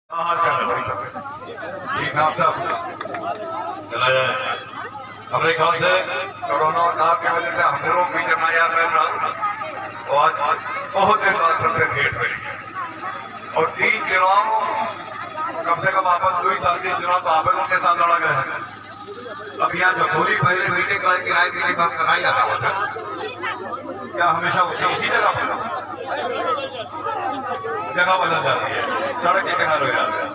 ठीक नाम सब चला जाए। हमारे ख्याल से कोरोना काल की वजह से हम लोग भी करना याद रहना और आज बहुत दिन बाद सबसे भेंट हुई और 3 चुनाव कम से कम आपस 2 साल के चुनाव तो आप लोगों के साथ लड़ा गया है। अब यहाँ जखोली पहले मीटिंग का किराए के लिए काम करना ही जाता होता क्या हमेशा होता है इसी जगह पर जगह बदल जाती है, सड़क के किनारे हो जाते हैं।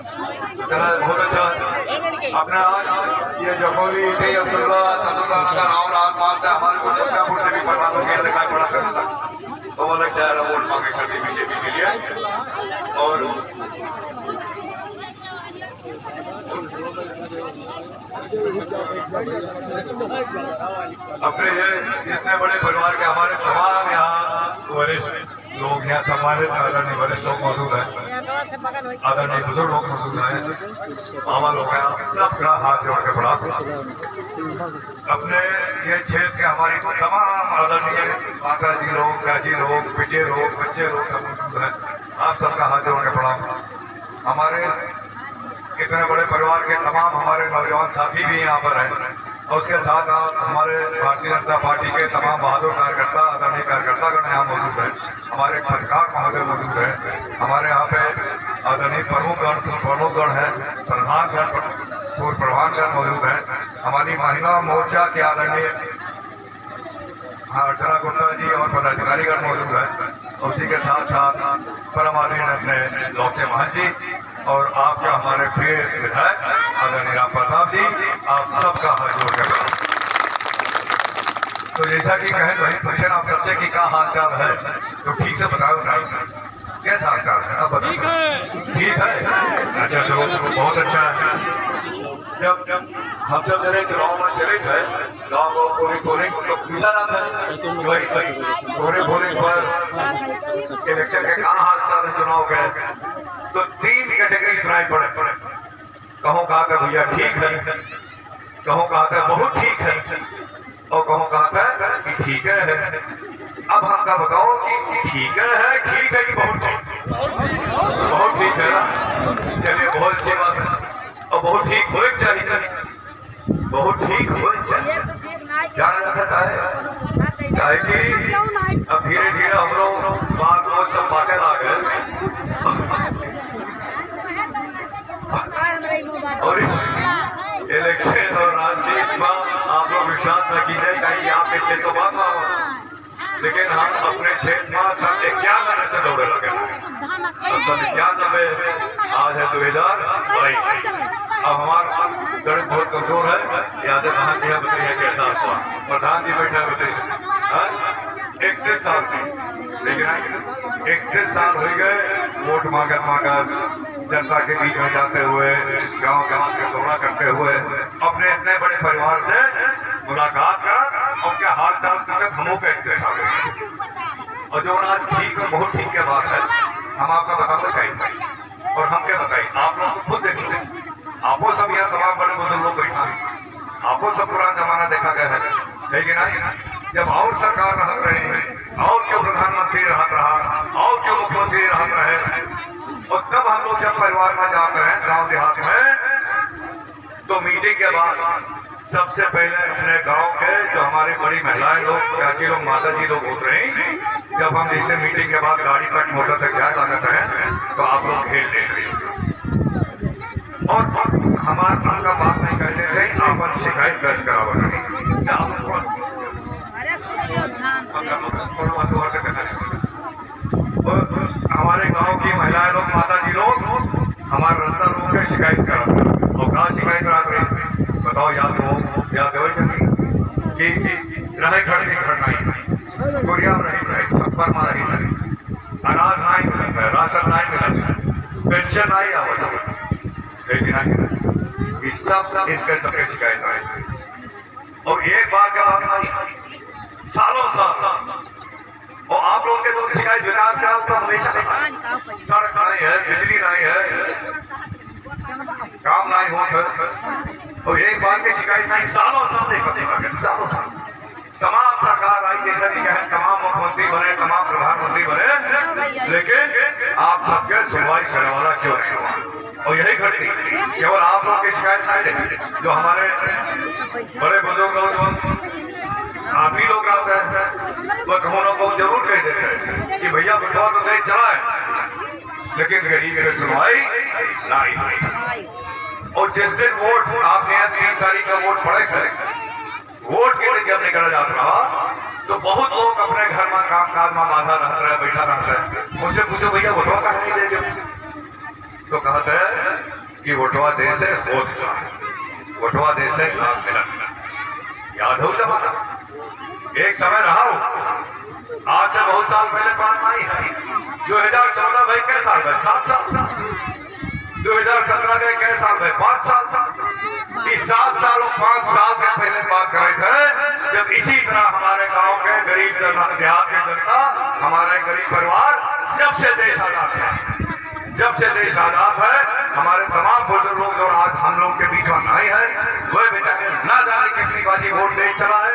बहुत अच्छा अपने आज ये जखोली अब्दुल्ला सदुल्ला नगर और आसपास से हमारे को मिर्जापुर से भी प्रधानों के दिखाई पड़ा करता तो वो अलग शहर वोट मांगे करती बीजेपी के लिए। और अपने ये इतने बड़े परिवार के हमारे तमाम यहाँ वरिष्ठ लोग यहाँ सम्मानित आदरणीय वरिष्ठ लोग मौजूद हैं, आदरणीय बुजुर्ग लोग मौजूद हैं, मामा लोग हैं, सबका हाथ जोड़ के पड़ा अपने ये क्षेत्र के हमारी तमाम आदरणीय माता जी लोग, चाची लोग, बेटे लोग, बच्चे लोग सब मौजूद हैं। आप सबका हाथ जोड़ के पड़ा। हमारे इतने बड़े परिवार के तमाम हमारे नौजवान साथी भी यहाँ पर हैं और उसके साथ आप हमारे भारतीय जनता पार्टी के तमाम बहादुर कार्यकर्ता, आदरणीय कार्यकर्तागण यहाँ मौजूद हैं। हमारे पत्रकार महोदय मौजूद हैं। हमारे यहाँ पे आदरणीय प्रमुखगण हैं, प्रधानगण, पूर्व प्रधानगण मौजूद हैं। हमारी महिला मोर्चा के आदरणीय अर्चना गुप्ता जी और पदाधिकारीगण मौजूद हैं। उसी के साथ साथ परम आदरणीय अपने लौके महंत जी और आपके हमारे प्रिय विधायक आदरणीय राम प्रताप जी, आप सबका हाथ जोड़ कर। तो जैसा कि कहें वही पूछे आप सबसे कि क्या हाल चाल है तो ठीक से बताओ ना कैसा हाल चाल है। अब बताओ ठीक है। अच्छा चलो बहुत अच्छा है। जब हम सब जरे चुनाव में चले थे गाँव को पोलिंग तो पूछा जाता है वही पोलिंग पर इलेक्शन के कहाँ हाल चाल है चुनाव के तो 3 कैटेगरी सुनाई पड़े। कहो कहा था भैया ठीक है, कहो कहा था बहुत ठीक है और कहो कहा था कि ठीक है। अब हमका बताओ कि ठीक है कि बहुत ठीक है। चलिए बहुत अच्छी बात है और बहुत ठीक हो चाहिए, बहुत ठीक हो चाहिए। जाना जाता है कि अब धीरे धीरे हम लोग बात रोज सब बातें आ गए और इलेक्शन और राजनीति में आप लोग विश्वास न कीजिए कहीं यहाँ पे क्षेत्र बात ना हो, लेकिन हम अपने क्षेत्र में 91 से दौड़े लगे। 91 आज है 2022। अब हमारा गणित बहुत कमजोर है। याद है कहाँ किया बताइए कैसा हुआ प्रधान जी बैठा बताइए 31 साल की, लेकिन 31 साल हो गए वोट मांगत जनता के बीच में जाते हुए गांव के दौरा करते हुए अपने इतने बड़े परिवार से मुलाकात करा और क्या हाल चाल पूछे हमों के और जो आज ठीक और बहुत ठीक के बात है हम आपका बताना चाहिए और हम क्या बताइए आप लोग खुद देखिए। आपो सब यहाँ तमाम बड़े बुजुर्ग लोग बैठा है, आपको सब पुराना जमाना देखा गया है, लेकिन जब और सरकार रहत रहे और क्यों प्रधानमंत्री रहत रहा और क्यों मुख्यमंत्री रहत रहे और तब हम लोग जब परिवार में जाते हैं गांव देहात में तो मीटिंग के बाद सबसे पहले अपने गांव के जो हमारी बड़ी महिलाएं लोग, चाची लोग, माता जी लोग होते हैं, जब हम जैसे मीटिंग के बाद गाड़ी पर मोटर तक जा सकते हैं तो आप लोग खेल देख रहे हैं और हमारे का बात नहीं करते थे आप शिकायत दर्ज करावा। हमारे गांव की महिलाएं लोग, माता जी लोग हमारा रास्ता रोक के शिकायत करा और कहा शिकायत करा रहे बताओ याद हो कि रहे घर की घटनाएं गुड़िया रही छप्पर में रही अनाज नहीं मिलता है, राशन नहीं मिलता है, पेंशन नहीं आवत, लेकिन सब इसके सबके शिकायत आए और एक बार के बाद नहीं सालों साल और आप लोग के तो शिकायत विकास का तो हमेशा सड़क नहीं है, बिजली नहीं है, काम नहीं होता और एक बार की शिकायत नहीं सालों साल सालों साल तमाम सरकार आई जैसा कि कहें तमाम मुख्यमंत्री बने, तमाम प्रधानमंत्री बने, लेकिन आप सबके सुनवाई करने वाला क्यों नहीं हुआ। और यही घटती केवल आप लोग की शिकायत नहीं, जो हमारे बड़े बुजुर्ग आप ही लोग आते हैं वह कहोनों को जरूर कह देते हैं कि भैया बटवा तो नहीं चला है, लेकिन गरीब की सुनवाई नहीं। और जिस दिन वोट आपके यहाँ 3 तारीख का वोट पड़े थे, वोट के लिए जब निकला जाता रहा तो बहुत लोग अपने घर में काम काज में बाधा रह रहे, बैठा रहते हैं। उनसे पूछो भैया वोटवा का नहीं देंगे, तो कहते हैं कि वोटवा दे से वोट का, वोटवा दे से लाभ मिला। याद हो जमाना, एक समय रहा हो, आज से बहुत साल पहले बात आई है। 2014 भाई कै साल भाई 7 साल, 2017 के कै साल भाई 5 साल था। इस 7 साल और 5 साल के पहले बात कर रहे थे जब इसी तरह हमारे गांव के गरीब देहात की जनता, हमारे गरीब परिवार, जब से देश आजाद है, जब से देश आजाद है, हमारे तमाम बुजुर्ग लोग जो आज हम लोग के बीच में नहीं है, वह बेचारे ना जाने कितनी बाजी वोट दे चला है।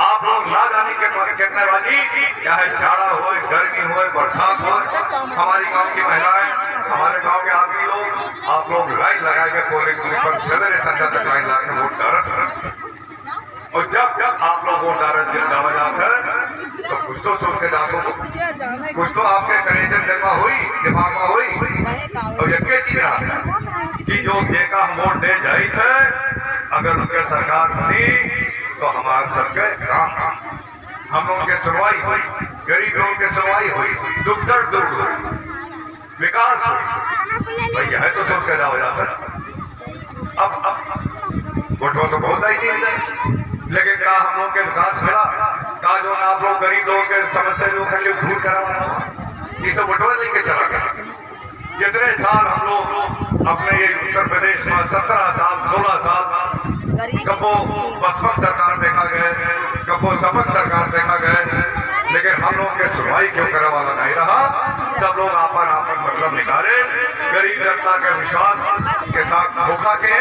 आप लोग ना जाने कितने बाजी, चाहे जाड़ा हो, गर्मी हो, बरसात हो, हमारी गांव की महिलाएं, हमारे गांव के आदमी लोग, आप लोग लाइन लगा के पोलिंग बूथ पर सवेरे संध्या तक लाइन लगा के वोट डालते। और जब आप लोग वोट डाला जाता है तो कुछ तो सोच के जाते, कुछ तो आपके कनेक्शन दिमाग हुई। और ये चीज रहा कि जो देखा हम वोट दे जाए थे, अगर उनके सरकार बनी तो हमारे सबके काम, हम लोगों की सुनवाई हुई, गरीब लोगों की सुनवाई हुई, दुख दर्द दूर हुई, विकास हुई। भाई यह तो सोच के जाओ जाता। अब वोटों तो बहुत आई थी, लेकिन क्या हम लोग के विकास मिला? का जो आप लोग गरीब लोगों के समस्या जो दूर करा, ये सब वोटों लेके चला गया। जितने साल हम लोग अपने ये उत्तर प्रदेश में 17 साल 16 साल कबो बसपा सरकार देखा गए, कबो सबक सरकार देखा गए, लेकिन हम लोग के सुनवाई क्यों करे वाला नहीं रहा। सब लोग आपन मतलब निकाले, गरीब जनता के विश्वास के साथ धोखा के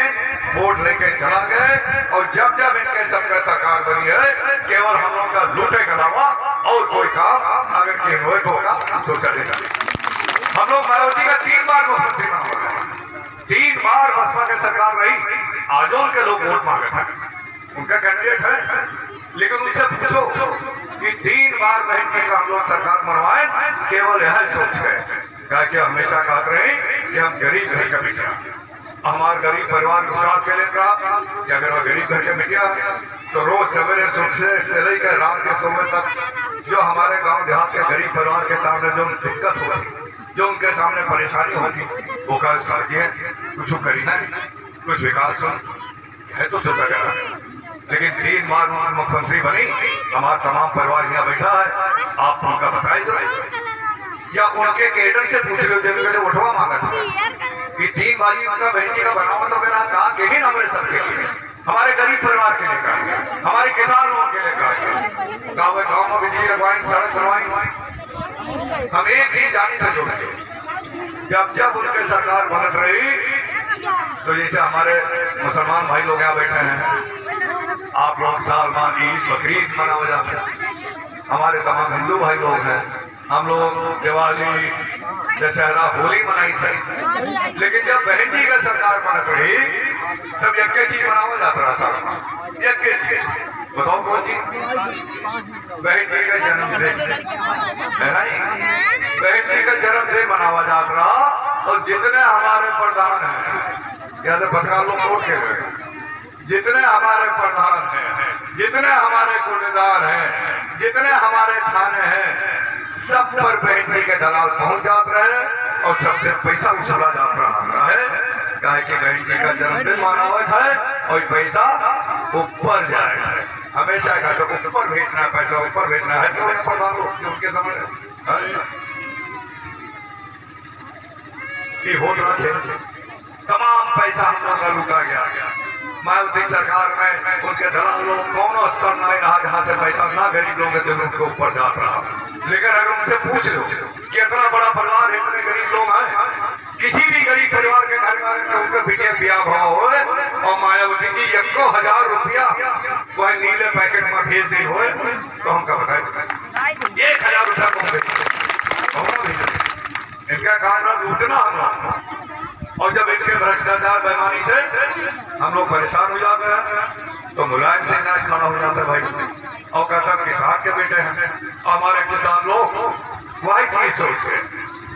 वोट लेके चला गए। और जब जब इनके सबका सरकार बनी है, केवल हम लोग का लूटे के अलावा और कोई काम अगर की हुए तो होगा सोचा देगा। हम लोग मायावती का 3 बार मुख्यमंत्री बना, 3 बार बसपा की सरकार रही, आजोल के लोग वोट मांगे थे, उनका कैंडिडेट है, लेकिन उनसे पूछो कि 3 बार बहन की हम लोग सरकार बनवाए, केवल यह सोच गए कि हमेशा कहते रहे कि हम गरीब घर का बेटिया, हमारे गरीब परिवार विश्वास के लिए कहा कि अगर वह गरीब घर के बेटिया तो रोज सवेरे से लेकर रात के सोने तक जो हमारे गांव देहात के गरीब परिवार के सामने जो दिक्कत होती, जो उनके सामने परेशानी होती, वो का सड़कें कुछ करी है, कुछ विकास हो है तो सोचा जा रहा है। लेकिन 3 बार उन्होंने मुख्यमंत्री बनी, हमारा तमाम परिवार यहाँ बैठा है, आप उनका बताए जो या उनके केडर से पूछ रहे हो जिनके लिए उठवा मांगा था कि 3 बारी उनका बहन जी का बनाओ, तो मेरा कहा कि ही हमारे सबके लिए, हमारे गरीब परिवार के लिए कहा, हमारे किसान लोगों के लिए कहा, गाँव में बिजली लगवाई, सड़क बनवाई, हम एक ही जानी से जोड़े। जब जब उनके सरकार बन रही तो जैसे हमारे मुसलमान भाई लोग यहाँ बैठे हैं, आप लोग साल में ईद बकरीद मनाया जाते हैं, हमारे तमाम हिंदू भाई लोग हैं, हम लोग दिवाली दशहरा होली मनाई थी। लेकिन जब बहन जी का सरकार बन रही तब एक चीज मनाया जाता रहा था, एक चीज बताओ कौन चीज? बहन जी का जन्मदिन है ना, बहन जी का जन्मदिन मनाया जाता रहा। और जितने हमारे प्रधान हैं, जैसे पत्रकार लोग वोट के गए, जितने हमारे प्रधान हैं, जितने हमारे कोटेदार हैं, जितने हमारे थाने हैं, सब पर बहन जी के दलाल पहुंच जाते रहे और सबसे पैसा उछला जाता रहा है, कहे कि बहन जी का जन्मदिन मनावत है और पैसा ऊपर जाए, हमेशा का तो ऊपर भेजना है, पैसा ऊपर भेजना है, तो प्रधान लोग उनके समझ कि हो तमाम पैसा हम लोग का लुटा गया। मायावती सरकार में उनके दलाल लोग कौन स्तर नहीं रहा जहाँ से पैसा ना गरीब लोगों से उनके ऊपर जाता रहा। लेकिन अगर उनसे पूछ लो कि इतना बड़ा परिवार है, इतने गरीब लोग हैं, किसी भी गरीब परिवार के घर में उनके बेटे ब्याह भाव हो और मायावती जी 1,000 रुपया वह नीले पैकेट में भेज दी हो तो हमका बताए 1,000 रुपया कौन भेज, इनका कारण लूटना हम। और जब इनके के भ्रष्टाचार बेईमानी से हम लोग परेशान हो जाते हैं, तो मुलायम सिंह नायक खड़ा हो जाता है भाई और कहता है किसान के बेटे हैं। हमारे किसान लोग वही चीज सोचते हैं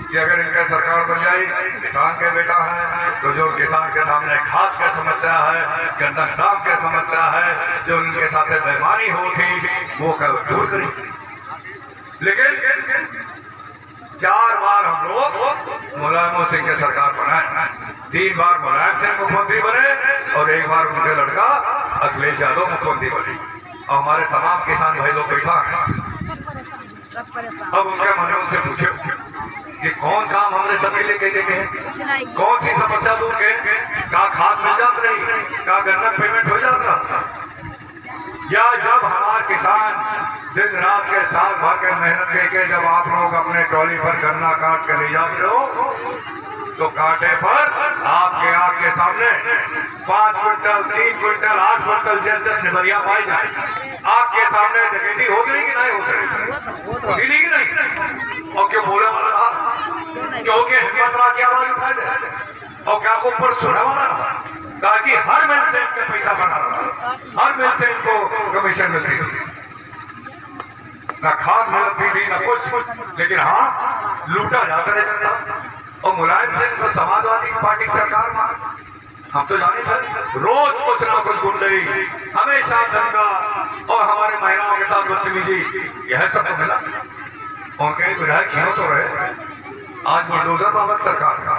कि अगर इनका सरकार बन जाएगी, किसान के बेटा है, तो जो किसान के सामने खाद की समस्या है, गंदक दाम की समस्या है, जो उनके साथ बेईमानी हो थी वो कल दूर करेगी। लेकिन 4 बार हम लोग मुलायम सिंह के सरकार बनाए, 3 बार मुलायम सिंह मुख्यमंत्री बने और 1 बार उनके लड़का अखिलेश यादव मुख्यमंत्री बने। और हमारे तमाम किसान भाई लोग बैठा है, अब उनके मन में उनसे पूछे कि कौन काम हमने सबके लिए कह देते हैं, कौन सी समस्या दूर के, क्या खाद मिल जात रही, क्या गन्नत पेमेंट हो जाता, या जब हमारे किसान दिन रात के साल भर के मेहनत करके जब आप लोग अपने ट्रॉली पर गन्ना काट कर ले जाते हो, तो कांटे पर आपके आँख के सामने 5 क्विंटल 3 क्विंटल 8 क्विंटल जैसे निबरिया पाई जाए, आपके सामने डकैती हो गई कि नहीं हो गई, कि नहीं? और क्यों बोले वाला रहा, क्योंकि हिम्मत रहा क्या आवाज उठा दे और क्या को ऊपर सुना वाला रहा, ताकि हर मिल से इनका पैसा बना रहा, हर मिल से इनको कमीशन मिलती थी, ना खाद मिलती थी ना कुछ, लेकिन हाँ लूटा जाता रहता था। और मुलायम सिंह तो समाजवादी पार्टी सरकार में हम तो जाने थे, रोज कुछ ना कुछ गुंडई, हमेशा दंगा और हमारे महिलाओं के साथ बदतमीजी, यह सब तो मिला। उनके विधायक क्यों तो रहे, आज बुलडोजर बाबत सरकार का,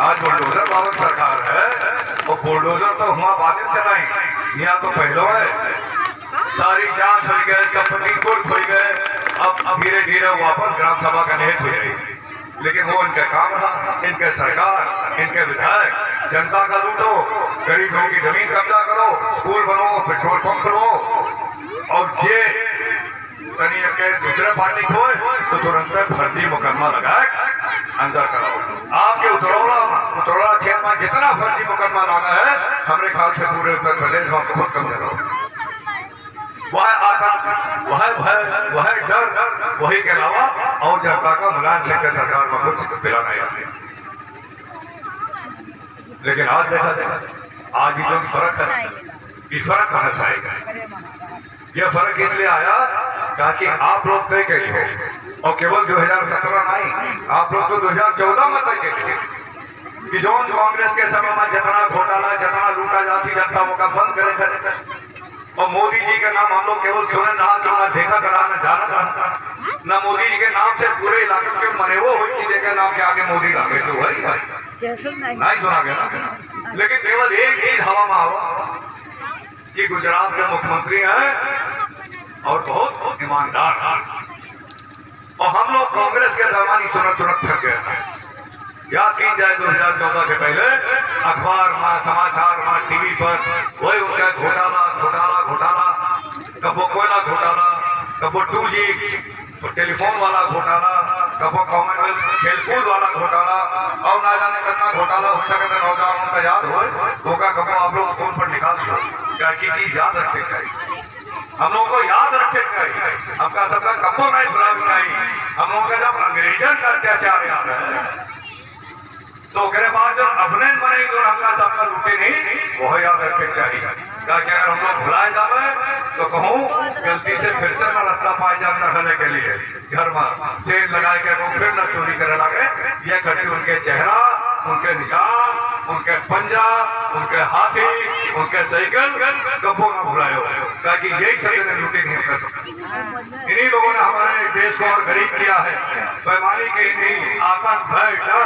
आज बुलडोजर बाबत सरकार है, और बुलडोजर तो हुआ बादल चलाई, यहाँ तो पहलो है, सारी जांच खुल गए, कंपनी खुल गए, अब धीरे धीरे वापस ग्राम सभा का नेत हो गई। लेकिन वो इनका काम था, इनके सरकार, इनके विधायक जनता का लूटो, गरीबों की जमीन कब्जा करो, स्कूल बनाओ, पेट्रोल पंप करो, और ये के दूसरे पार्टी को तो तुरंत फर्जी मुकदमा लगाए अंदर कराओ। आपके उतरौला क्षेत्र में जितना फर्जी मुकदमा लाना है, हमारे ख्याल से पूरे उत्तर प्रदेश में बहुत कम जगह, वह आतंक, वह भय, वह डर, वही के अलावा और जनता का मुलायम सिंह के सरकार में कुछ पिला नहीं आते। लेकिन आज देखा आज ये जो फर्क है, इस फर्क कहां से आएगा? यह फर्क इसलिए आया ताकि आप लोग तय करिए हो, और केवल 2017 नहीं, आप लोग तो 2014 में तय करिए कि जो कांग्रेस के समय में जितना घोटाला, जितना लूटा जाती जनता वो का बंद करे। और मोदी जी का नाम हम लोग केवल सुने ना देखा करा न जाना था, न मोदी जी के नाम से पूरे इलाके के मने वो हुई चीजें के नाम के आगे मोदी लागे तो वही नहीं सुना गया ना। लेकिन केवल एक चीज हवा में आवा कि गुजरात के मुख्यमंत्री हैं और बहुत ईमानदार हैं, और हम लोग कांग्रेस के दरबानी सुनत थक गए हैं। याद की जाए 2014 के पहले अखबार में, समाचार में, टीवी पर वही उनका घोटाला, कबो कोयला घोटाला, कबो 2G टेलीफोन वाला घोटाला, कबो कॉमनवेल्थ खेलकूद वाला घोटाला, और ना जाने कितना घोटाला हो सकता है। नौजवानों का याद हो का कबो आप लोग फोन पर निकाल दो, क्या की चीज याद रखते चाहिए, हम लोगों को याद रखे चाहिए, आपका सबका कबो नहीं भुलाना चाहिए। हम लोगों का जब अंग्रेजन का अत्याचार याद है, तो कहने बाद जब अपने बने तो हमका सबका लूटे नहीं, वो याद रखे चाहिए, ताकि अगर हम लोग भुलाए जावे तो कहूँ गलती से फिर से न रास्ता पाए जाए रहने के लिए घर में सेल लगाए के तो फिर न चोरी करे लगे। ये घटी उनके चेहरा, उनके निशान, उनके पंजा, उनके हाथी, उनके साइकिल कबो न भुलाए हो, ताकि यही सब ने लूटी नहीं कर सकते। इन्हीं लोगों ने हमारे देश को और गरीब किया है, बेईमानी के इन्हीं आतंक, भय, डर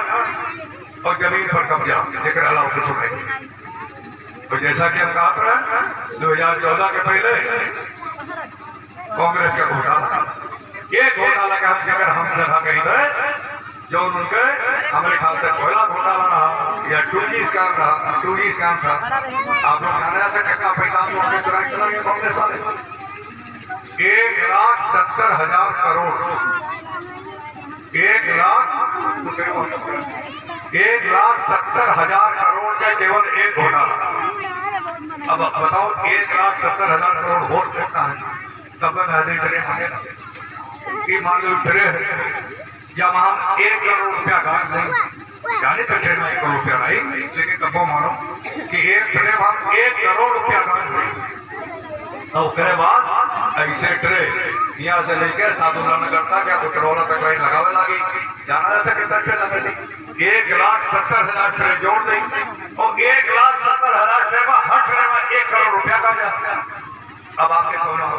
और जमीन पर कब्जा दिख रहा हो कुछ नहीं। तो जैसा कि हम कहा था 2014 के पहले कांग्रेस का घोटाला, ये घोटाला का हम जगह कहीं गए जो उनके हमारे ख्याल से कोयला घोटाला रहा या 2G स्कैम रहा, 2G स्कैम था। आप लोग जाने जाते कितना पैसा तो चुराई चला गया कांग्रेस वाले, 1,70,000 करोड़, 1,70,000 करोड़ का केवल एक घोटाला। अब बताओ 1,70,000 करोड़ वोट कितना है, तब मान लो फिर या वहां 1 करोड़ रुपया घाट दें जाने तो ट्रेन में 1 करोड़ रुपया नहीं, लेकिन कबो मानो कि एक ट्रेन हम 1 करोड़ रुपया और उसके बाद ऐसे ट्रे यहाँ से लेकर साधुरा नगर तक या कुटरौला तक लाइन लगावे लगी। जाना जाता कितना ट्रे लगे 1,70,000 ट्रे जोड़ दी और 1,70,000 ट्रे में हर ट्रे में 1 करोड़ रुपया का जाता। अब आपके सोना हो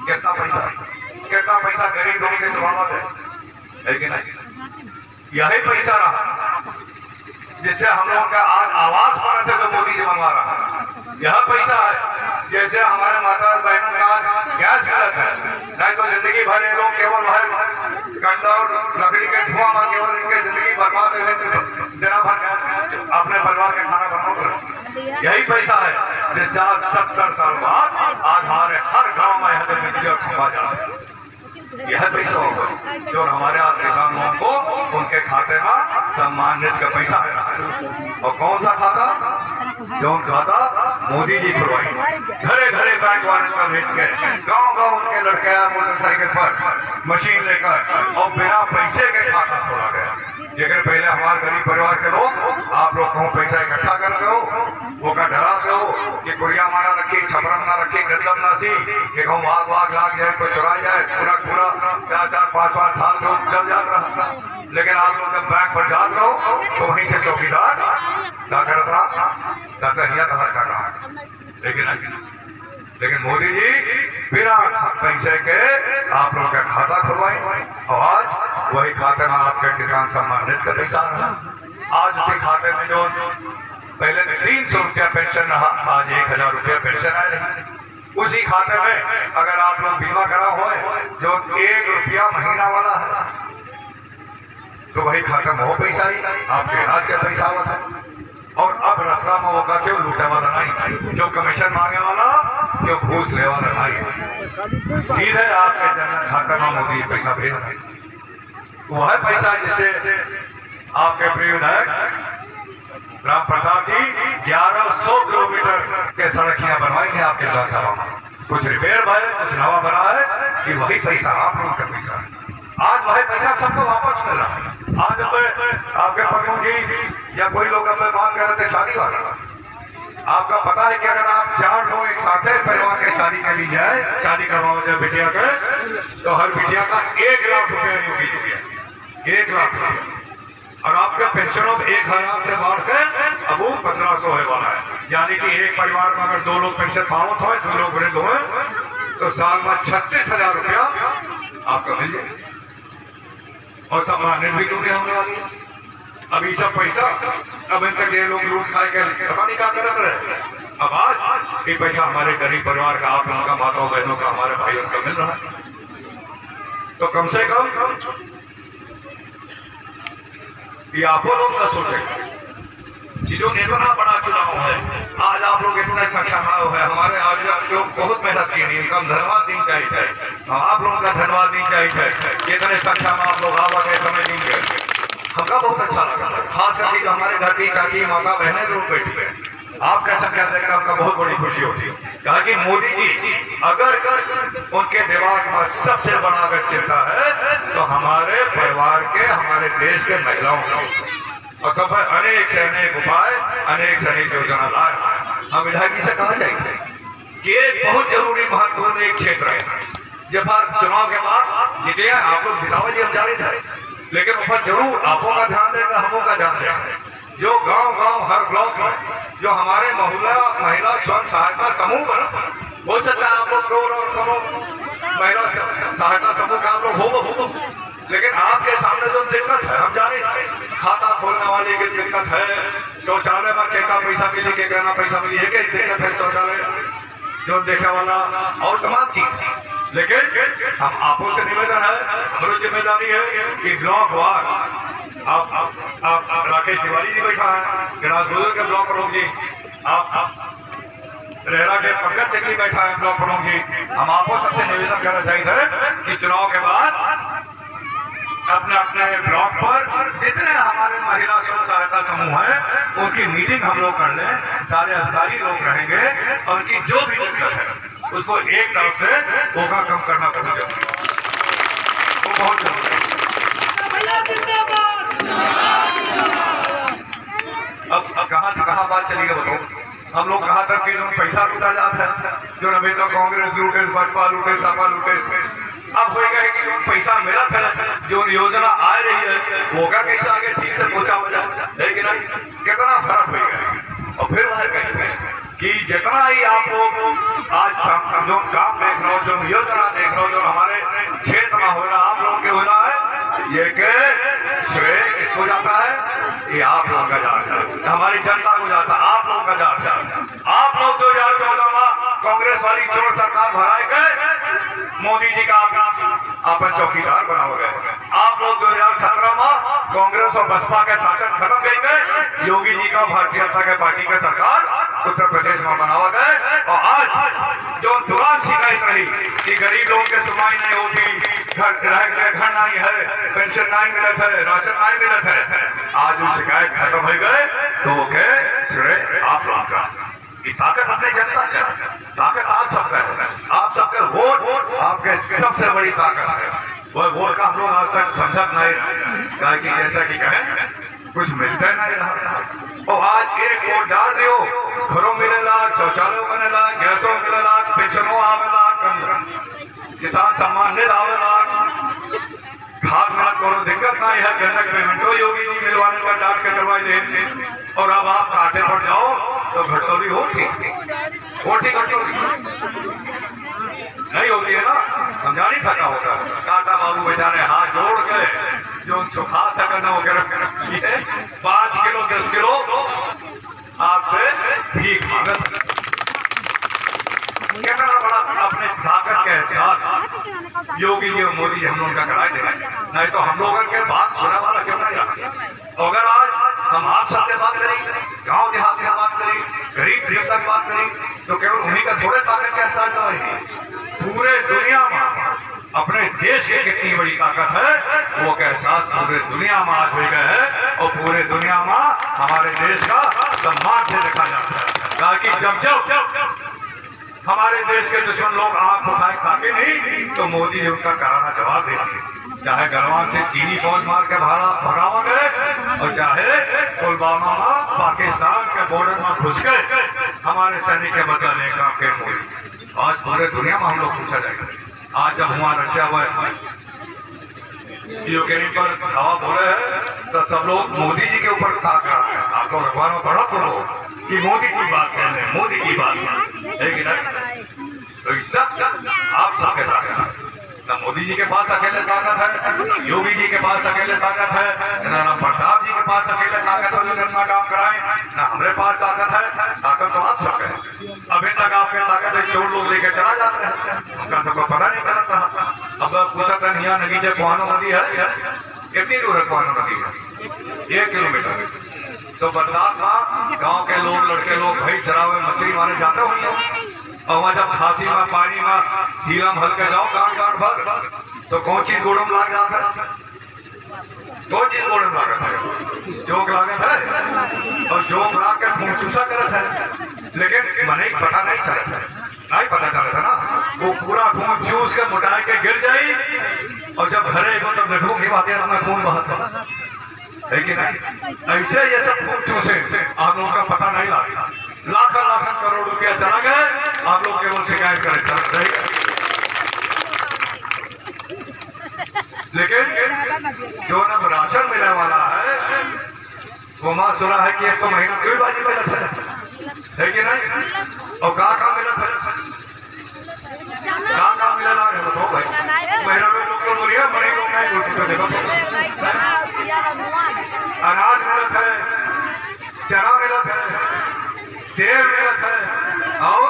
कितना पैसा गरीब लोगों के जुबान है, लेकिन यही पैसा रहा जिससे हम लोगों का आज आवाज बना थे तो मोदी जी बनवा रहा है। यह पैसा है जैसे हमारे माता बहनों का गैस मिलत है, नहीं तो जिंदगी भर ये लोग केवल कंडा और लकड़ी के धुआं में केवल इनके जिंदगी बर्बाद देना भर अपने परिवार के खाना बनाओ। यही पैसा है जिससे आज 70 साल बाद आज हमारे हर गाँव में बिजली और खंभा जा रहा है। यह पैसा होगा जो हमारे आज किसान लोगों को उनके खाते में सम्मानित का पैसा है। और कौन सा खाता? जो खाता मोदी जी खुलवाई, घरे घरे बैंक वाले का भेज के गाँव उनके लड़के मोटरसाइकिल पर मशीन लेकर और बिना पैसे के खाता खोला गया। लेकिन पहले हमारे गरीब परिवार के लोग आप लोग कहूँ पैसा इकट्ठा करते हो, वो का डराते हो कि कुड़िया मारा रखी, छपरम ना रखी, गदम ना सी कि कहूँ भाग लाग जाए तो चुरा जाए, पूरा 4-5 साल के चल जाता। लेकिन आप लोग जब बैंक पर जाते हो तो वहीं से चौकीदार क्या करता रहा। लेकिन मोदी जी बिना पैसे के आप लोगों का खाता खुलवाई और आज वही खाते में आपके किसान सम्मानित का पैसा रहा। आज उसी खाते में जो पहले 300 रुपया पेंशन रहा, आज 1,000 रुपया पेंशन आए रही। उसी खाते में अगर आप लोग बीमा करा हो जो 1 रुपया महीना वाला है तो वही खाते में वो पैसा ही आपके इलाज का पैसा हुआ था। और अब रास्ता में होगा क्यों लूटे वाला नहीं, जो कमीशन मांगे वाला, क्यों घूस ले वाला नहीं, सीधे आपके जनधन खाते में मोदी पैसा भेज रहे। वह पैसा जिसे आपके प्रिय विधायक राम प्रताप जी 1100 किलोमीटर के सड़कियां बनवाई है आपके साथ। कुछ रिपेयर भाई कुछ नवा बना है कि वही पैसा आप लोगों का पैसा है। आज वही पैसा सबको वापस मिल रहा है। आज आपके प्रमुख जी या कोई लोग अब बात कर रहे थे शादी वाला, आपका पता है कि अगर आप 4 लोग एक साथ परिवार के शादी के लिए जाए, शादी करवाओ जाए बिटिया के, तो हर बिटिया का 1 लाख रुपया 1 लाख रुपया। और आपका पेंशनों 1,000 से बढ़ के अब वो 1,500 होने वाला है। यानी कि एक परिवार में अगर 2 लोग पेंशन पावत हो, 2 लोग वृद्ध हो, तो साल में 36,000 रुपया आपका मिल जाए और सम्मानित भी होने वाली है। अभी सब पैसा अब इन तक ये लोग लूट खाए के पता नहीं क्या करते रहे। अब आज ये पैसा हमारे गरीब परिवार का, आप लोगों का, माताओं बहनों का, हमारे भाइयों का मिल रहा है। तो कम से कम ये आप लोग का सोचेगा कि जो इतना बड़ा चुनाव है, आज आप लोग इतने संख्या में है, हमारे आज लोग बहुत मेहनत किए, इनका धन्यवाद दी चाहिए। आप लोगों का धन्यवाद दी चाहिए, इतने संख्या में आप लोग आवा के समय देंगे, हमका बहुत अच्छा लगा। खास करके जो हमारे घर की चाची माता बहने लोग बैठी है, आपका संख्या देखकर हमका बहुत बड़ी खुशी होती है। कहा कि मोदी जी अगर उनके दिमाग में सबसे बड़ा अगर चिंता है तो हमारे परिवार के, हमारे देश के महिलाओं का, और तब अनेक से अनेक उपाय, अनेक से अनेक योजना लाए। हम विधायक से कहा जाएंगे कि एक बहुत जरूरी महत्वपूर्ण एक क्षेत्र है। जब चुनाव के बाद जीते आप लोग जितावा जी हम जारी थे, लेकिन ऊपर जरूर आपों का ध्यान देगा, हमों का ध्यान देगा। जो गांव हर ब्लॉक में जो हमारे महिला स्वयं सहायता समूह बना, हो सकता है आप लोग करो महिला सहायता समूह का आप लोग हो, लेकिन आपके सामने जो दिक्कत है हम जाने, खाता खोलने वाले की दिक्कत है, शौचालय में क्या पैसा मिले, के कहना पैसा मिली है, दिक्कत है शौचालय जो देखे वाला और तमाम चीज। लेकिन हम आपको से निवेदन है, हमारी जिम्मेदारी है कि ब्लॉक वार आप राकेश तिवारी जी बैठा है, गिरासगुजर के ब्लॉक प्रमुख जी, आप रेहरा के पंकज सिंह जी बैठा है ब्लॉक प्रमुख जी। हम आपको सबसे निवेदन करना चाहिए कि चुनाव के बाद अपने अपने ब्लॉक पर जितने हमारे महिला स्व सहायता समूह है उनकी मीटिंग हम लोग कर लें, सारे अधिकारी लोग रहेंगे और उनकी जो भी दिक्कत है उसको एक तरफ से होगा कम करना बहुत जरूरी है, वो बहुत जरूरी है। अब कहाँ से कहाँ बात चली है बताओ। हम लोग कहा तक कि पैसा लूटा जाता है, जो अभी तो कांग्रेस लूटे, भाजपा लूटे, सपा लूटे। अब हो गए कि जो पैसा मिला था, जो योजना आ रही है होगा कैसे आगे ठीक से पहुंचा हो जाए, लेकिन कितना फर्क हो गया। और फिर वह कहेंगे कि जितना ही आप लोग आज जो काम देख रहे हो, जो योजना देख रहे हो, जो हमारे क्षेत्र में हो रहा, आप लोगों के हो रहा है, ये के श्रेय किसको जाता है? ये आप लोगों का जाता है, हमारी जनता को जाता है, आप लोगों का जाता है। आप लोग 2014 में कांग्रेस वाली चोर सरकार भराए गए, मोदी जी का अपन चौकीदार बना गए। आप लोग 2017 में कांग्रेस और बसपा के शासन खत्म कर गए, योगी जी का भारतीय जनता पार्टी का सरकार उत्तर प्रदेश में बनावा गए। और आज जो दुकान शिकायत रही कि गरीब लोगों की सुनवाई नहीं होती, घर नहीं है, पेंशन नहीं मिलत है, राशन नहीं मिलत है, आज वो शिकायत खत्म हो गए। तो श्रेय आप लोग का, ताकत अपने जनता का, ताकत आप सबका है, आप सबके वोट आपके सबसे बड़ी ताकत है। वह वोट का हम लोग आज तक समझत नहीं, कहा कि जैसा कि कहें कुछ मिलता नहीं रहा। और आज एक वोट डाल दियो, घरों मिलेला, शौचालय बनेला, गैसों मिलेला, पेंशनों आवेला, किसान सम्मान निधि आवेला, खाद में कोनो दिक्कत नहीं है, जनक पेमेंटो योगी जी मिलवाने का डाल के करवाई देंगे। और अब आप काटे पर जाओ तो घटोली होती नहीं होती है ना, समझानी थका होता। टाटा बाबू बेचारे हाथ जोड़ के जो सुखा थका न वगैरह 5 किलो 10 किलो आपसे भीख मांगत। कितना बड़ा अपने ताकत के एहसास योगी जी और मोदी जी हम लोग का कराए दे, नहीं तो हम लोगों के बात सुनने वाला क्यों नहीं। अगर आज हम आप सबसे बात करें, गांव देहात की बात करें, गरीब जनता की बात करें, तो केवल उन्हीं का थोड़े ताकत के एहसास होगी। पूरे दुनिया में अपने देश की कितनी बड़ी ताकत है वो का एहसास पूरे दुनिया में आज हो गया है। और पूरे दुनिया में हमारे देश का सम्मान से देखा जाता है, ताकि जब हमारे देश के दुश्मन लोग आंख उठाए ताकि नहीं, तो मोदी जी उनका करारा जवाब देंगे। चाहे गलवान से चीनी फौज मार के भगावा गए, और चाहे पुलवामा में पाकिस्तान के बॉर्डर में घुस गए हमारे सैनिक के बदला लेकर के मोदी। आज पूरे दुनिया में हम लोग पूछा जाएगा। आज जब हमारा रशिया हुआ यूक्रेन पर हवा बोले हैं, तो सब लोग मोदी जी के ऊपर ताक रहा है। आपको अखबारों पढ़ा करो कि मोदी की बात कर रहे हैं, मोदी की बात तो इस सब आप सबके ताकत है। न मोदी जी के पास अकेले ताकत है, योगी जी के पास अकेले ताकत है, न प्रताप जी के पास अकेले ताकत है जो जनता काम कराए, न हमारे पास ताकत है। ताकत तो आप सबके है। अभी तक आपके ताकत है चोर लोग लेकर चला जाते हैं, उनका सबको पता नहीं चलता। अब पूछा था यहाँ नगीचे कुआनो नदी है, कितनी दूर है कुआनो नदी है? 1 किलोमीटर। तो बरसात में गांव के लोग, लड़के लोग भाई चरावे मछली मारने जाते होंगे, और वहाँ जब खांसी में पानी में हीरा में हल्के जाओ गांठ भर, तो कौन चीज गोड़म लाग जाता है? कौन चीज गोड़म लागत है? जोक लागत है, और जोक लाग के खून चूसा करत है। लेकिन मने पता नहीं चलता है, नहीं पता चलता ना, वो पूरा खून चूस के मुटाए के गिर जाये, और जब घरे को तब देखो की बात है खून बहत है कि नहीं। ऐसे ये सब खून चूसे आप लोगों का पता नहीं लगा, लाखों करोड़ रुपया चला गए, आप लोग केवल शिकायत करें चल रही। लेकिन जो न राशन मिलने वाला है वो माँ सुना है कि 1 महीना कोई बाजी मिलत है कि नहीं। और कहाँ मिलत है, कहाँ मिला है बताओ भाई। महीना में लोग तो बोलिए बड़े लोग नहीं रोटी तो देखो, अनाज मिलत है, चना मिलत है, तेल मिलत है, और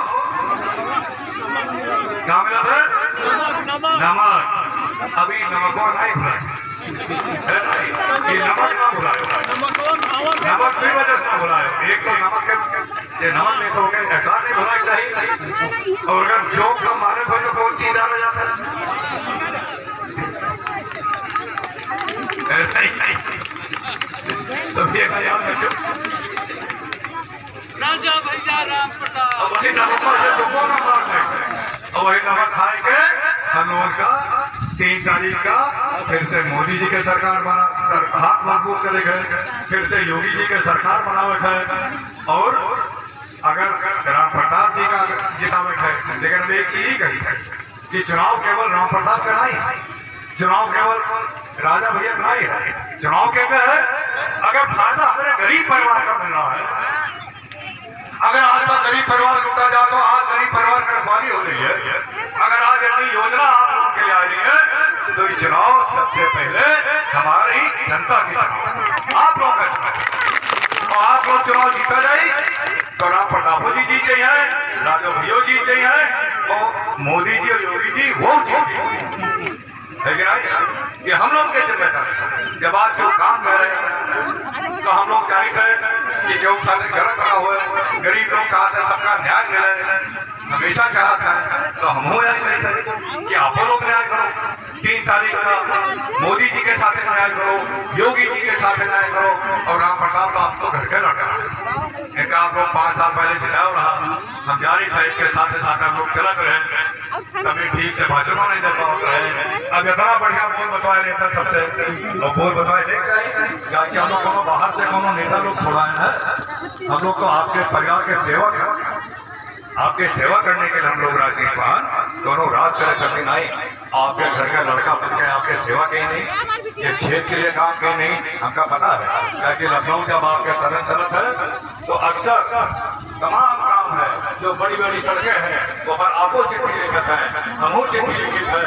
क्या मिलत है? नमक। अभी नमकों नहीं भुलाए, ये नमक ना भुलाए, नमक की वजह से भुलाए। एक तो नमक के नमक नहीं तो ऐसा नहीं भुलाए चाहिए, और अगर जो कम मारे तो बहुत चीज आ जाता है, ऐसा ही नहीं। तो ये याद रखो राजा भैया राम प्रताप, वही नमक से सुबह ना मार, और वही नमक खाए के हम लोगों का 3 तारीख का फिर से मोदी जी के सरकार बना, हाथ मजबूत करे गए, फिर से योगी जी के सरकार बनावट है, और अगर राम प्रताप जी का जितावट है। लेकिन हम एक चीज ही कही है कि चुनाव केवल राम प्रताप का नहीं है, चुनाव केवल राजा भैया का नहीं है, चुनाव के है अगर फायदा हमारे गरीब परिवार का मिल रहा है। अगर आज तक गरीब परिवार लूटा जाए तो आज गरीब परिवार की रखवाली हो रही है। अगर आज अपनी योजना आप लोगों के लिए आ रही है तो ये चुनाव सबसे पहले हमारी जनता की तरफ आप लोग का चुनाव, और आप लोग चुनाव जीता जाए तो राम प्रताप जी जीते हैं, राजा भैया जीते हैं, और मोदी जी और योगी जी वो जीते। लेकिन ये हम लोग के जिम्मेदारी, जब आज जो काम कर रहे हैं तो हम लोग चाहते हैं कि जो सारे घर खड़ा हुए गरीब लोग चाहते हैं सबका न्याय मिले, हमेशा चाहता है तो हम हो कि आप लोग न्याय करो। 3 तारीख का मोदी जी के साथ न्याय करो, योगी जी के साथ न्याय करो, और राम प्रताप का आप तो घर के लौटा इनका आप लोग 5 साल पहले जिताओ रहा, हम जारी था इसके साथ साथ हम लोग चलत रहे, कभी ठीक से भाषण नहीं दे पा रहे। अब इतना बढ़िया बोल बतवाए नेता सबसे, और बोल बतवाए जाके हम लोग कोनो बाहर से कोनो नेता लोग छोड़ाए हैं, हम लोग तो आपके परिवार के सेवक हैं, आपके सेवा करने के लिए हम लोग राजनीतिवान दोनों राज करे करते नहीं, आपके घर का लड़का बन के आपके सेवा कहीं नहीं, ये क्षेत्र के लिए काम कहीं नहीं, हमका पता है। कि लखनऊ जब आपके सदन चलत है तो अक्सर तमाम काम है जो बड़ी बड़ी सड़कें हैं वो पर आपको चिट्ठी लिखत है, हमू चिट्ठी लिखित है,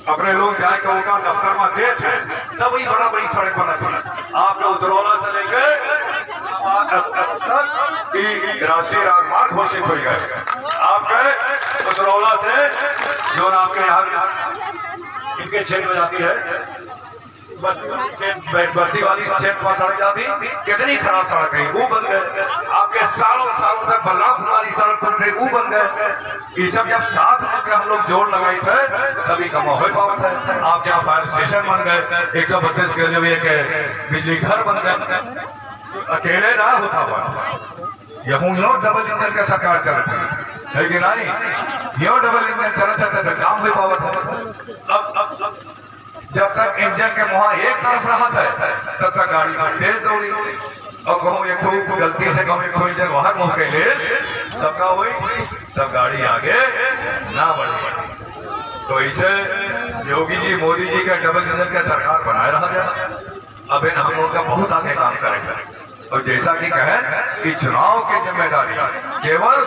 अपने लोग जाए तो उनका दफ्तर में देते हैं, तब वही बड़ा बड़ी सड़क बनत है। आपका उतरौला से लेकर राष्ट्रीय राजमार्ग घोषित हो गए, आपके उतरौला से जो आपके यहाँ इनके क्षेत्र में जाती है बस्ती वाली क्षेत्र में सड़क जाती, कितनी खराब सड़क है वो बन गए। आपके सालों सालों तक बलरामपुर वाली सड़क बन रही वो बन गए। ये सब जब साथ मिलकर हम लोग जोड़ लगाए थे तभी कम हो पावत है। आपके यहाँ फायर स्टेशन बन गए, 132 के लिए बिजली घर बन गए, अकेले ना होता हुआ यहूं यो डबल इंजन का सरकार चलता है कि नहीं, यो डबल इंजन चलता है तो काम हो पावत है। अब जब तक इंजन के मुहा एक तरफ रहा है तब तक गाड़ी तेज दौड़ी, और कहूँ एक तो गलती से कहूँ कोई इंजन वहां मुँह के लिए तब का हुई तब गाड़ी आगे ना बढ़ी। तो इसे योगी जी मोदी जी का डबल इंजन का सरकार बनाए रहा जाए, अब इन हम लोग का बहुत आगे काम करेंगे। और जैसा कि कहें कि चुनाव की जिम्मेदारी केवल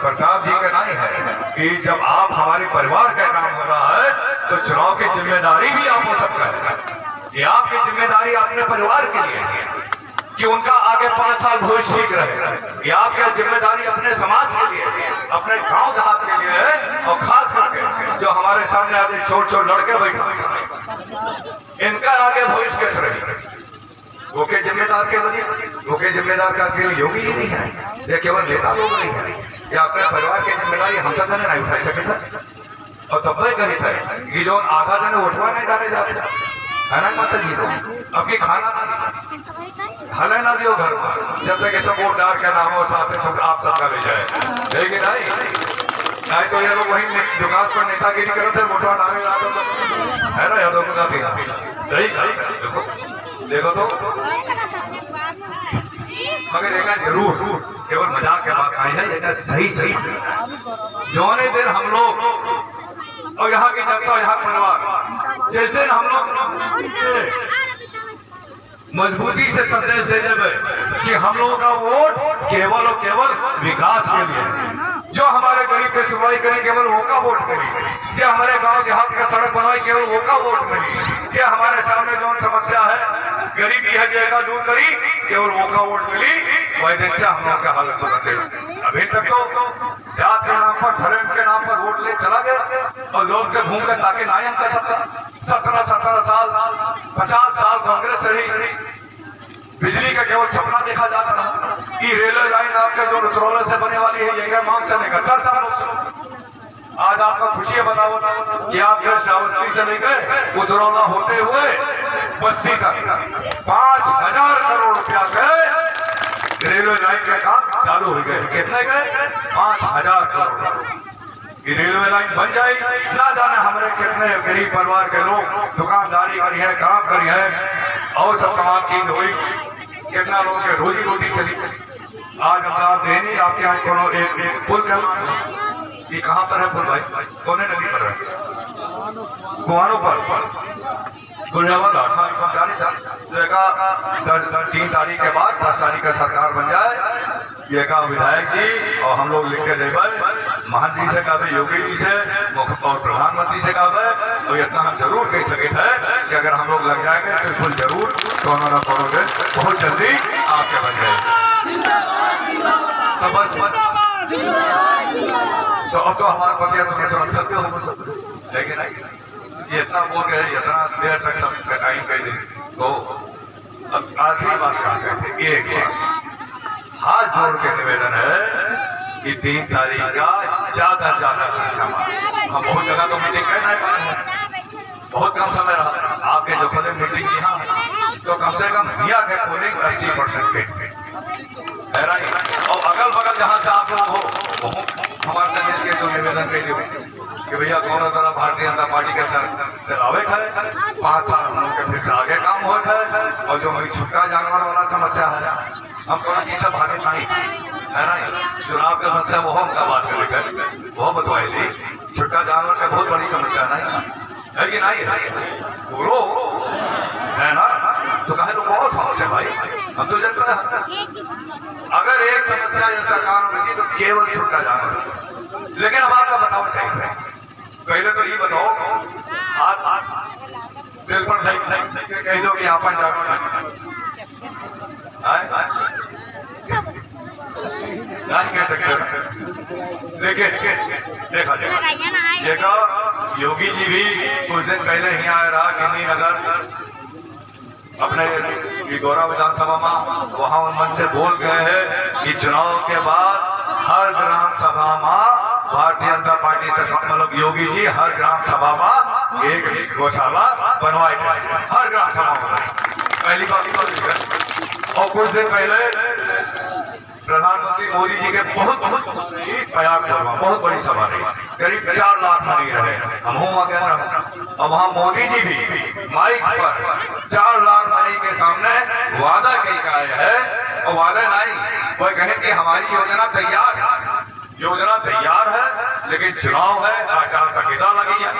प्रताप जी का नहीं है, कि जब आप हमारे परिवार का काम हो रहा है तो चुनाव की जिम्मेदारी भी आप हो सकता है। ये आपकी जिम्मेदारी अपने परिवार के लिए है कि उनका आगे 5 साल भविष्य ठीक रहे। ये आपकी जिम्मेदारी अपने समाज के लिए, अपने गांव देहात के लिए है, और खास करके जो हमारे सामने आगे छोटे छोटे लड़के बैठे इनका आगे भविष्य कैसे रहे। वो के जिम्मेदार के बनी, वो के जिम्मेदार का केवल योगी ही नहीं है, ये केवल नेता लोग नहीं है, ये अपने परिवार की जिम्मेदारी हम सब नहीं उठा सके था। और तब वही कही था कि जो आधा दिन उठवा नहीं डाले जाते है ना माता जी, तो अब की खाना हले ना दियो घर पर जब तक सब वोट डाल के नाम और साथ में आप सबका ले जाए, लेकिन नहीं तो ये लोग वही दुकान पर नेतागिरी करते वोटवा डाले है ना, यादों का भी सही देखो तो मगर एक जरूर केवल मजाक के बात आई है, एक सही जोने दिन हम लोग और यहाँ की जनता यहाँ परिवार जिस दिन हम लोग मजबूती से संदेश दे देवे कि हम लोगों का वोट केवल और केवल विकास के लिए, जो हमारे गरीब की सुनवाई करें केवल वो का वोट मिली, जो हमारे गांव देहात का सड़क बनवाई केवल वो का वोट मिली, जो हमारे सामने जो समस्या है गरीबी है जगह दूर करी केवल वो का वोट मिली, वही दिन से हम लोग का हालत सुनते। अभी तक तो जात के नाम पर धर्म के नाम पर वोट ले चला गया और लोग के घूम कर ताकि नायम का 17 साल 50 साल कांग्रेस रही, बिजली का केवल सपना देखा जाता था कि रेलवे लाइन आपके जो उतरौले से बने वाली है ये मांग से 71 साल लोग। आज आपका खुशी बताओ कि आप जो श्रावस्ती से लेकर उतरौला होते हुए बस्ती तक 5000 करोड़ रुपया के रेलवे लाइन का काम चालू हो गए। कितने गए? 5000 करोड़। कि रेलवे लाइन बन जाए, ना जाने हमारे कितने गरीब परिवार के लोग दुकानदारी करी है, काम करी है और सब तमाम चीज हुई, कितना लोगों के रोजी रोटी चली। आज हम देनी आपके यहाँ कोनो एक पुल का ये कहाँ पर है पुल भाई? कौन नदी पर है? कुआनों पर गुलजावा घाट। 3 तारीख के बाद 10 तारीख का सरकार बन जाए, ये का विधायक जी और हम लोग लिख के देवे, महान जी से कहा, योगी जी से और प्रधानमंत्री से कहा, और इतना हम जरूर कह सके थे कि अगर हम लोग लग जाएंगे तो बिल्कुल जरूर कोनो न कोनो दिन बहुत जल्दी आपके बन जाएंगे। तो बस तो अब तो हमारा पतिया समझ सकते हो, लेकिन ये इतना बोल गए, इतना देर तक सब टाइम कर दी। तो अब आखिरी बात कहा कहते, एक हाथ जोड़ के निवेदन है कि 3 तारीख का ज्यादा संख्या में, हम बहुत जगह तो मीटिंग कर नहीं पाए हैं, बहुत कम समय रहा। आपके जो खोले मीटिंग यहाँ तो कम से कम दिया के पोलिंग 80% पे है ना। और अगल बगल जहाँ से आप लोग हो हमारे प्रदेश के जो निवेदन के लिए कि भैया दोनों तरफ भारतीय जनता पार्टी के चलावे है, 5 साल हम लोग के फिर से आगे काम हो है। और जो हमारी छुटका जानवर वाला समस्या है, हम थोड़ा चीज से भागे नहीं है ना। चुनाव की समस्या वो हम बात करेंगे, वो बतवाई थी। छुटका जानवर का बहुत बड़ी समस्या नहीं है कि नहीं बोलो है ना। तो कहे तो बहुत समस्या भाई, हम तो जानते हैं अगर एक समस्या जैसा काम होगी तो केवल छुटका जानवर। लेकिन अब आपका बताओ चाहिए, पहले तो ये बताओ दिल पर नहीं कह दो कि आपन नहीं कह सकते। देखिए देखा देखा योगी जी भी कुछ दिन पहले ही आया रहा किन्नी नगर अपने गौरा विधानसभा में, वहां उन मन से बोल गए हैं कि चुनाव के बाद हर ग्राम सभा में भारतीय जनता पार्टी से मतलब योगी जी हर ग्राम सभा में एक गौशाला बनवाई, हर ग्राम सभा में पहली बात। और कुछ दिन पहले प्रधानमंत्री मोदी जी के बहुत बहुत बड़ी सभा रही, करीब 4 लाख मनी रहे, हम और वहाँ मोदी जी भी माइक पर 4 लाख मनी के सामने वादा कह आए हैं। और वादा नहीं, वो कहे कि हमारी योजना तैयार है, योजना तैयार है, लेकिन चुनाव है, आचार संहिता लगी है,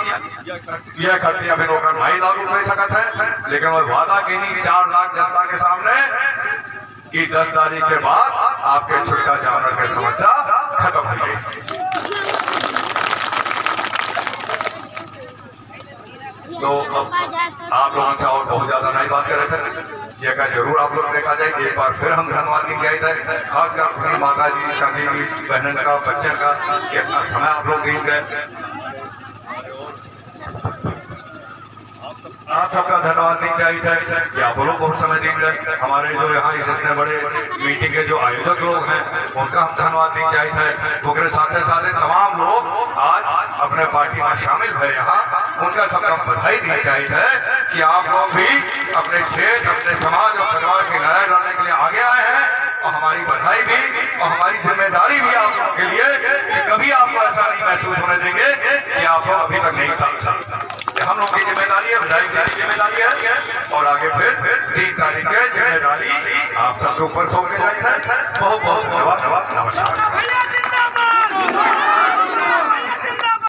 यह खर्चे अभी रोकर नहीं लागू कर सकता है। लेकिन वो वादा की नहीं 4 लाख जनता के सामने कि 10 तारीख के बाद आपके छुटका जानवर की समस्या खत्म हो गई। तो आप लोगों से और बहुत ज्यादा नहीं बात कर रहे थे, ये का जरूर आप लोग देखा जाए। एक बार फिर हम धन्यवाद नहीं गए थे, खासकर अपनी माता जी, शादी जी, बहन का, बच्चे का, कितना समय आप लोग दी गए। आप सबका धन्यवाद नहीं चाहिए कि आप लोग बहुत समय देंगे। हमारे जो यहाँ इतने बड़े मीटिंग के जो आयोजक लोग हैं उनका हम धन्यवाद नहीं चाहिए। उनके साथ साथ तमाम लोग आज अपने पार्टी में शामिल है यहाँ, उनका सबका बधाई दी चाहिए कि आप लोग भी अपने क्षेत्र, अपने समाज और परिवार की लड़ाई लड़ने के लिए आगे आए हैं। और हमारी बधाई भी और हमारी जिम्मेदारी भी आप लोगों के लिए कि कभी आपको ऐसा नहीं महसूस होने देंगे कि आप लोग अभी तक नहीं समझ। हम लोग की जिम्मेदारी है, बधाई की जिम्मेदारी है, और आगे फिर 3 तारीख की जिम्मेदारी आप सबके ऊपर सौंप के जाए। बहुत बहुत धन्यवाद, नमस्कार।